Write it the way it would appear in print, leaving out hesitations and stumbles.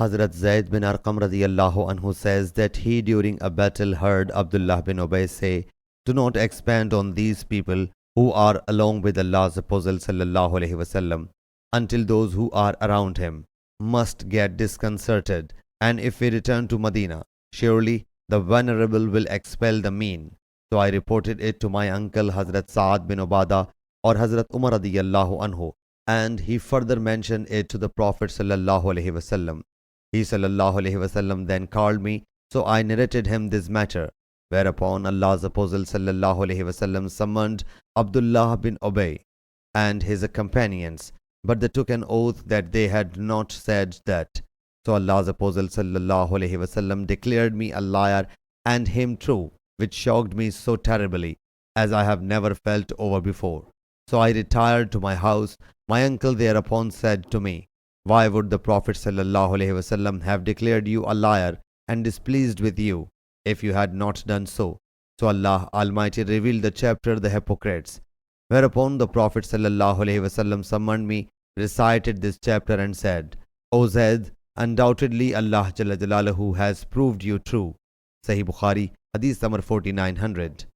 Hazrat Zayd bin Arqam radiyallahu anhu says that he during a battle heard Abdullah bin Ubay say, "Do not expand on these people who are along with Allah's Apostle sallallahu alaihi wasallam until those who are around him must get disconcerted, and if we return to Medina, surely the vulnerable will expel the mean." So I reported it to my uncle Hazrat Saad bin Ubadah or Hazrat Umar radiyallahu anhu, and he further mentioned it to the Prophet sallallahu alaihi wasallam. He sallallahu alaihi wasallam then called me, so I narrated him this matter, whereupon Allah's Apostle sallallahu alaihi wasallam summoned Abdullah bin Ubay and his companions, but they took an oath that they had not said that. So Allah's Apostle sallallahu alaihi wasallam declared me a liar and him true, which shocked me so terribly as I have never felt over before. So I retired to my house. My uncle thereupon said to me, "Why would the Prophet sallallahu alaihi wasallam have declared you a liar and displeased with you if you had not done so?" So Allah Almighty revealed the chapter The Hypocrites. Whereupon the Prophet sallallahu alaihi wasallam summoned me, recited this chapter and said, "O Zayd, undoubtedly Allah Jalla Jalaluhu has proved you true." Sahih Bukhari, Hadith number 4900.